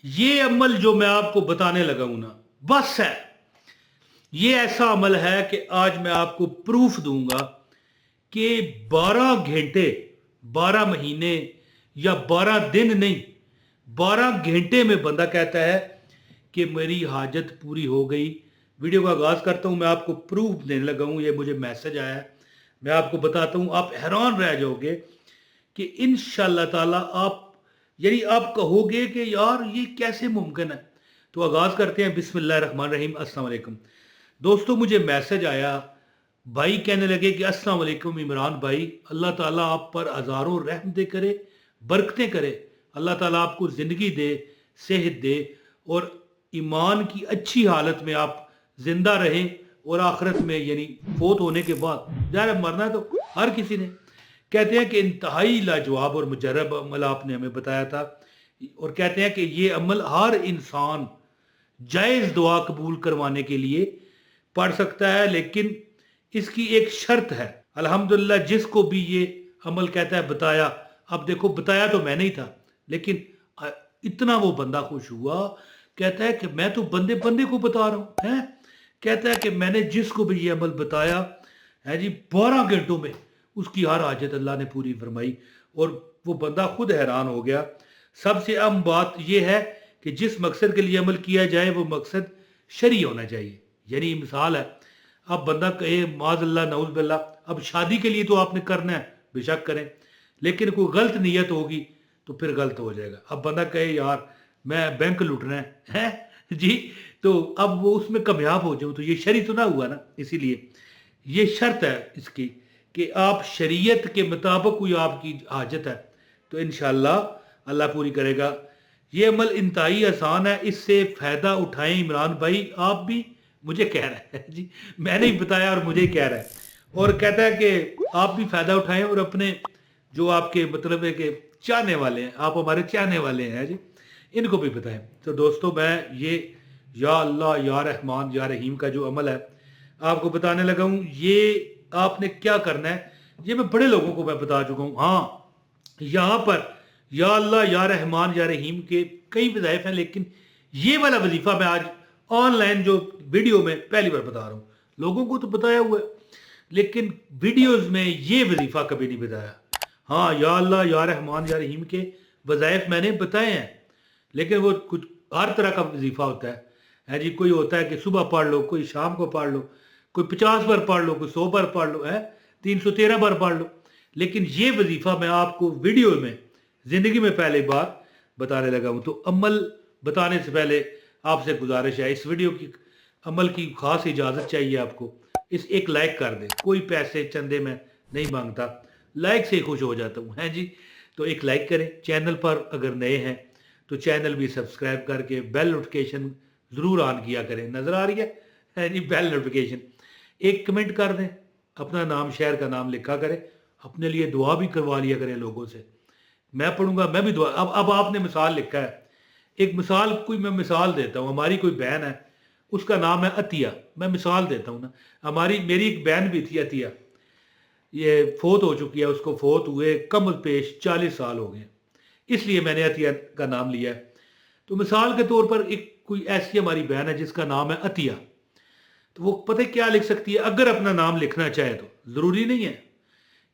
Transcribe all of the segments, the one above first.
یہ عمل جو میں آپ کو بتانے لگا ہوں نا، بس ہے، یہ ایسا عمل ہے کہ آج میں آپ کو پروف دوں گا کہ 12 گھنٹے، 12 مہینے یا 12 دن نہیں، 12 گھنٹے میں بندہ کہتا ہے کہ میری حاجت پوری ہو گئی۔ ویڈیو کا آغاز کرتا ہوں، میں آپ کو پروف دینے لگا ہوں، یہ مجھے میسج آیا ہے، میں آپ کو بتاتا ہوں، آپ حیران رہ جاؤ گے کہ انشاءاللہ تعالی آپ کہو گے کہ یار یہ کیسے ممکن ہے۔ تو آغاز کرتے ہیں، بسم اللہ الرحمن الرحیم۔ السلام علیکم دوستو، مجھے میسج آیا، بھائی کہنے لگے کہ السلام علیکم عمران بھائی، اللہ تعالیٰ آپ پر ہزاروں رحمتیں کرے، برکتیں کرے، اللہ تعالیٰ آپ کو زندگی دے، صحت دے، اور ایمان کی اچھی حالت میں آپ زندہ رہیں، اور آخرت میں یعنی فوت ہونے کے بعد، ظاہر ہے مرنا تو ہر کسی نے۔ کہتے ہیں کہ انتہائی لاجواب اور مجرب عمل آپ نے ہمیں بتایا تھا، اور کہتے ہیں کہ یہ عمل ہر انسان جائز دعا قبول کروانے کے لیے پڑھ سکتا ہے، لیکن اس کی ایک شرط ہے۔ الحمدللہ جس کو بھی یہ عمل کہتا ہے بتایا، اب دیکھو بتایا تو میں نہیں تھا، لیکن اتنا وہ بندہ خوش ہوا، کہتا ہے کہ میں تو بندے بندے کو بتا رہا ہوں، کہتا ہے کہ میں نے جس کو بھی یہ عمل بتایا ہے جی، 12 گھنٹوں میں اس کی ہر حاجت اللہ نے پوری فرمائی، اور وہ بندہ خود حیران ہو گیا۔ سب سے اہم بات یہ ہے کہ جس مقصد کے لیے عمل کیا جائے وہ مقصد شرعی ہونا چاہیے۔ یعنی مثال ہے، اب بندہ کہے معاذ اللہ نعوذ باللہ، اب شادی کے لیے تو آپ نے کرنا ہے، بے شک کریں، لیکن کوئی غلط نیت ہوگی تو پھر غلط ہو جائے گا۔ اب بندہ کہے یار میں بینک لوٹنا ہے جی، تو اب وہ اس میں کامیاب ہو جاؤں تو یہ شرعی تو نہ ہوا نا۔ اسی لیے یہ شرط ہے اس کی کہ آپ شریعت کے مطابق کوئی آپ کی حاجت ہے تو انشاءاللہ اللہ پوری کرے گا۔ یہ عمل انتہائی آسان ہے، اس سے فائدہ اٹھائیں عمران بھائی، آپ بھی مجھے کہہ رہے ہیں جی، میں نے بتایا اور مجھے کہہ رہا ہے، اور کہتا ہے کہ آپ بھی فائدہ اٹھائیں، اور اپنے جو آپ کے مطلب ہے کہ چاہنے والے ہیں، آپ ہمارے چاہنے والے ہیں جی، ان کو بھی بتائیں۔ تو دوستو، میں یہ یا اللہ یا رحمان یا رحیم کا جو عمل ہے آپ کو بتانے لگا ہوں، یہ آپ نے کیا کرنا ہے، یہ میں بڑے لوگوں کو میں بتا چکا ہوں۔ ہاں، یہاں پر یا اللہ یا رحمان یا رحیم کے کئی وظائف ہیں، لیکن یہ والا وظیفہ میں آج آن لائن جو ویڈیو میں پہلی بار بتا رہا ہوں، لوگوں کو تو بتایا ہوا ہے لیکن ویڈیوز میں یہ وظیفہ کبھی نہیں بتایا۔ ہاں، یا اللہ یا رحمان یا رحیم کے وظائف میں نے بتائے ہیں، لیکن وہ کچھ ہر طرح کا وظیفہ ہوتا ہے جی، کوئی ہوتا ہے کہ صبح پڑھ لو، کوئی شام کو پڑھ لو، کوئی 50 بار پڑھ لو، کوئی 100 بار پڑھ لو، 313 بار پڑھ لو، لیکن یہ وظیفہ میں آپ کو ویڈیو میں زندگی میں پہلے بار بتانے لگا ہوں۔ تو عمل بتانے سے پہلے آپ سے گزارش ہے، اس ویڈیو کی عمل کی خاص اجازت چاہیے آپ کو، اس ایک لائک کر دیں، کوئی پیسے چندے میں نہیں مانگتا، لائک سے ہی خوش ہو جاتا ہوں، جی۔ تو ایک لائک کریں، چینل پر اگر نئے ہیں تو چینل بھی سبسکرائب کر کے بیل نوٹیفیکیشن ضرور آن کیا کریں، نظر آ رہی ہے جی بیل نوٹیفیکیشن، ایک کمنٹ کر دیں، اپنا نام شہر کا نام لکھا کریں، اپنے لیے دعا بھی کروا لیا کریں لوگوں سے، میں پڑھوں گا، میں بھی دعا۔ اب آپ نے مثال لکھا ہے، ایک مثال کوئی میں مثال دیتا ہوں، ہماری کوئی بہن ہے، اس کا نام ہے عطیہ، میں مثال دیتا ہوں نا، میری ایک بہن بھی تھی عطیہ، یہ فوت ہو چکی ہے، اس کو فوت ہوئے کم پیش 40 سال ہو گئے، اس لیے میں نے عطیہ کا نام لیا ہے۔ تو مثال کے طور پر ایک کوئی ایسی ہماری بہن ہے جس کا نام ہے عطیہ، تو وہ پتہ کیا لکھ سکتی ہے اگر اپنا نام لکھنا چاہے تو، ضروری نہیں ہے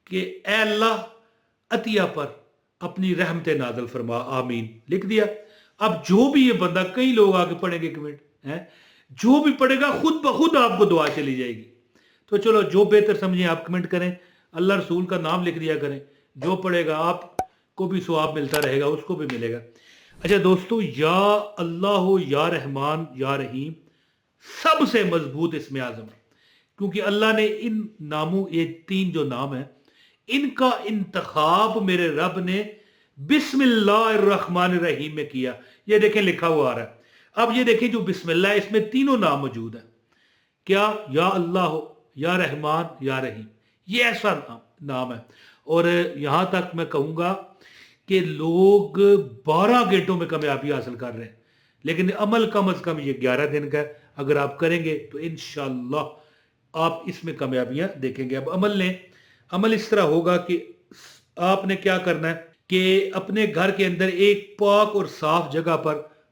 کہ اے اللہ عطیہ پر اپنی رحمت نازل فرما، آمین، لکھ دیا۔ اب جو بھی یہ بندہ، کئی لوگ آگے پڑھیں گے کمنٹ، جو بھی پڑھے گا خود بخود آپ کو دعا چلی جائے گی۔ تو چلو جو بہتر سمجھیں آپ کمنٹ کریں، اللہ رسول کا نام لکھ دیا کریں، جو پڑھے گا آپ کو بھی ثواب ملتا رہے گا، اس کو بھی ملے گا۔ اچھا دوستو، یا اللہ یا رحمان یا رحیم سب سے مضبوط اسم اعظم ہے، کیونکہ اللہ نے ان ناموں، یہ 3 جو نام ہیں، ان کا انتخاب میرے رب نے بسم اللہ الرحمن الرحیم میں کیا۔ یہ دیکھیں لکھا ہوا آ رہا ہے، اب یہ دیکھیں جو بسم اللہ ہے، اس میں تینوں نام موجود ہیں، کیا؟ یا اللہ ہو، یا رحمان یا رحیم، یہ ایسا نام ہے۔ اور یہاں تک میں کہوں گا کہ لوگ 12 گھنٹوں میں کامیابی حاصل کر رہے ہیں، لیکن عمل کم از کم یہ 11 دن کا ہے، اگر آپ کریں گے تو انشاءاللہ آپ اس میں کامیابیاں دیکھیں گے۔ اب عمل اس طرح ہوگا کہ آپ نے کیا کرنا ہے کہ اپنے گھر کے اندر ایک پاک اور صاف جگہ پر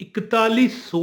4100